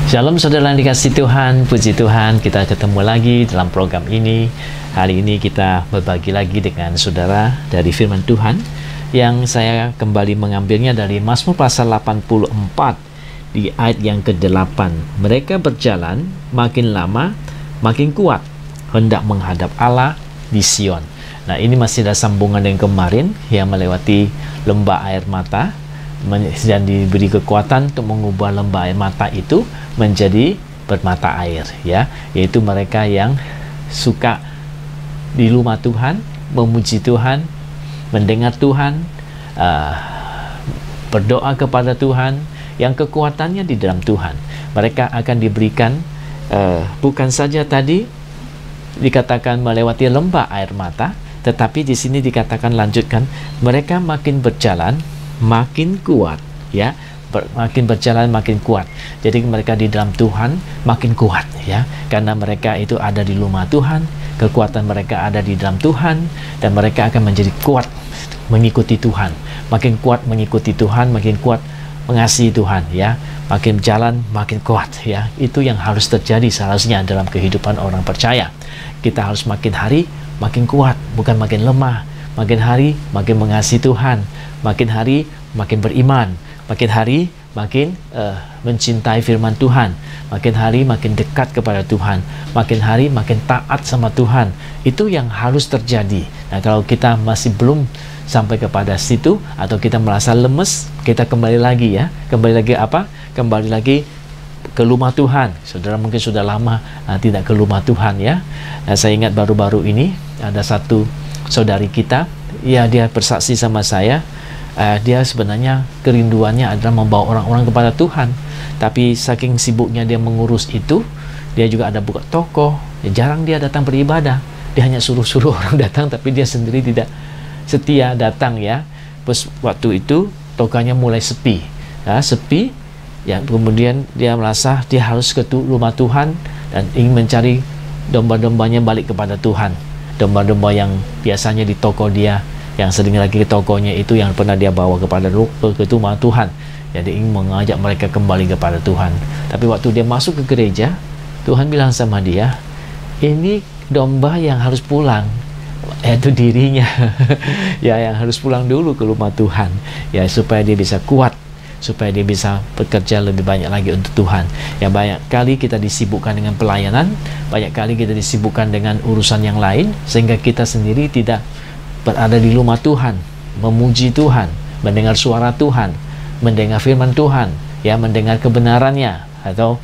Shalom saudara yang dikasihi Tuhan, puji Tuhan, kita ketemu lagi dalam program ini. Hari ini kita berbagi lagi dengan saudara dari firman Tuhan yang saya kembali mengambilnya dari Mazmur pasal 84 di ayat yang ke-8. Mereka berjalan makin lama makin kuat, hendak menghadap Allah di Sion. Nah, ini masih ada sambungan dengan kemarin yang melewati lembah air mata dan diberi kekuatan untuk mengubah lembah air mata itu menjadi bermata air, ya, yaitu mereka yang suka di rumah Tuhan, memuji Tuhan, mendengar Tuhan, berdoa kepada Tuhan, yang kekuatannya di dalam Tuhan. Mereka akan diberikan bukan saja tadi dikatakan melewati lembah air mata, tetapi di sini dikatakan lanjutkan, mereka makin berjalan makin kuat, ya, makin berjalan makin kuat. Jadi mereka di dalam Tuhan makin kuat, ya, karena mereka itu ada di rumah Tuhan, kekuatan mereka ada di dalam Tuhan, dan mereka akan menjadi kuat mengikuti Tuhan, makin kuat mengikuti Tuhan, makin kuat mengasihi Tuhan, ya, makin jalan makin kuat, ya. Itu yang harus terjadi seharusnya dalam kehidupan orang percaya. Kita harus makin hari makin kuat, bukan makin lemah. Makin hari makin mengasihi Tuhan, makin hari makin beriman, makin hari makin mencintai firman Tuhan, makin hari makin dekat kepada Tuhan, makin hari makin taat sama Tuhan. Itu yang harus terjadi. Nah, kalau kita masih belum sampai kepada situ, atau kita merasa lemes, kita kembali lagi, ya. Kembali lagi apa? Kembali lagi ke rumah Tuhan. Saudara mungkin sudah lama tidak ke rumah Tuhan, ya. Nah, saya ingat baru-baru ini ada satu saudari kita, ya, dia bersaksi sama saya. Dia sebenarnya kerinduannya adalah membawa orang-orang kepada Tuhan, tapi saking sibuknya dia mengurus itu, dia juga ada buka toko, ya, jarang dia datang beribadah. Dia hanya suruh-suruh orang datang, tapi dia sendiri tidak setia datang, ya. Terus waktu itu tokonya mulai sepi, ya, sepi, ya. Kemudian dia merasa dia harus ke rumah Tuhan dan ingin mencari domba-dombanya balik kepada Tuhan. Domba-domba yang biasanya di toko dia, yang sering lagi ke tokonya itu, yang pernah dia bawa kepada ke rumah Tuhan. Jadi ingin mengajak mereka kembali kepada Tuhan. Tapi waktu dia masuk ke gereja, Tuhan bilang sama dia, ini domba yang harus pulang, yaitu dirinya. Ya, yang harus pulang dulu ke rumah Tuhan, ya, supaya dia bisa kuat, supaya dia bisa bekerja lebih banyak lagi untuk Tuhan. Ya, banyak kali kita disibukkan dengan pelayanan, banyak kali kita disibukkan dengan urusan yang lain, sehingga kita sendiri tidak berada di rumah Tuhan, memuji Tuhan, mendengar suara Tuhan, mendengar firman Tuhan, ya, mendengar kebenarannya, atau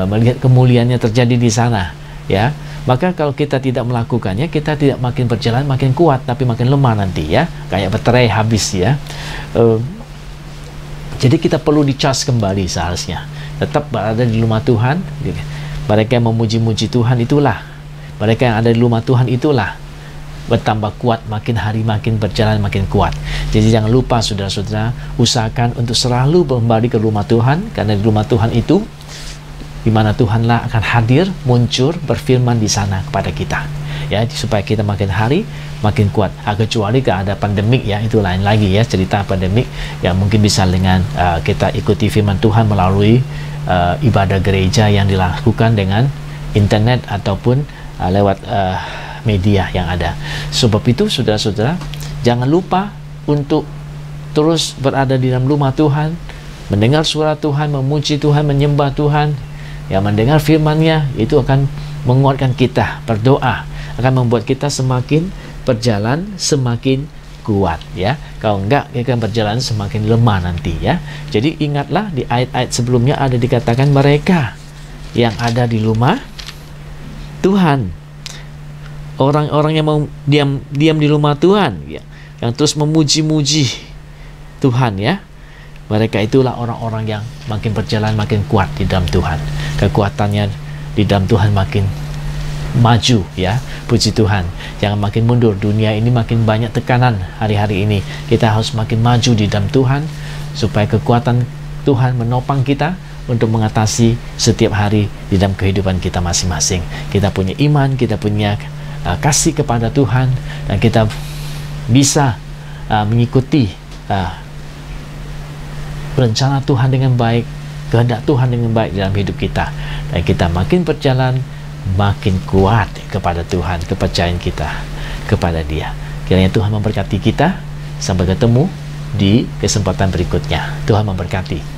melihat kemuliaannya terjadi di sana, ya. Maka kalau kita tidak melakukannya, kita tidak makin berjalan makin kuat, tapi makin lemah nanti, ya, kayak baterai habis, ya. Jadi kita perlu dicas kembali seharusnya. Tetap berada di rumah Tuhan. Mereka yang memuji-muji Tuhan itulah, mereka yang ada di rumah Tuhan itulah bertambah kuat, makin hari makin berjalan makin kuat. Jadi jangan lupa saudara-saudara, usahakan untuk selalu kembali ke rumah Tuhan, karena di rumah Tuhan itu di mana Tuhanlah akan hadir, muncul, berfirman di sana kepada kita, ya, supaya kita makin hari makin kuat. Kecuali ada pandemik, ya, itu lain lagi, ya, cerita pandemik yang mungkin bisa dengan kita ikuti firman Tuhan melalui ibadah gereja yang dilakukan dengan internet ataupun lewat media yang ada. Sebab itu saudara-saudara, jangan lupa untuk terus berada di dalam rumah Tuhan, mendengar suara Tuhan, memuji Tuhan, menyembah Tuhan, ya, mendengar firman-Nya. Itu akan menguatkan kita. Berdoa akan membuat kita semakin berjalan semakin kuat, ya. Kalau enggak, kita akan berjalan semakin lemah nanti, ya. Jadi ingatlah, di ayat-ayat sebelumnya ada dikatakan mereka yang ada di rumah Tuhan, orang-orang yang mau diam di rumah Tuhan, ya, yang terus memuji-muji Tuhan, ya. Mereka itulah orang-orang yang makin berjalan makin kuat di dalam Tuhan. Kekuatannya di dalam Tuhan makin maju, ya. Puji Tuhan. Jangan makin mundur. Dunia ini makin banyak tekanan hari-hari ini. Kita harus makin maju di dalam Tuhan, supaya kekuatan Tuhan menopang kita untuk mengatasi setiap hari di dalam kehidupan kita masing-masing. Kita punya iman, kita punya kasih kepada Tuhan, dan kita bisa mengikuti rencana Tuhan dengan baik, kehendak Tuhan dengan baik dalam hidup kita, dan kita makin berjalan makin kuat kepada Tuhan, kepercayaan kita kepada Dia. Kiranya Tuhan memberkati kita. Sampai ketemu di kesempatan berikutnya. Tuhan memberkati.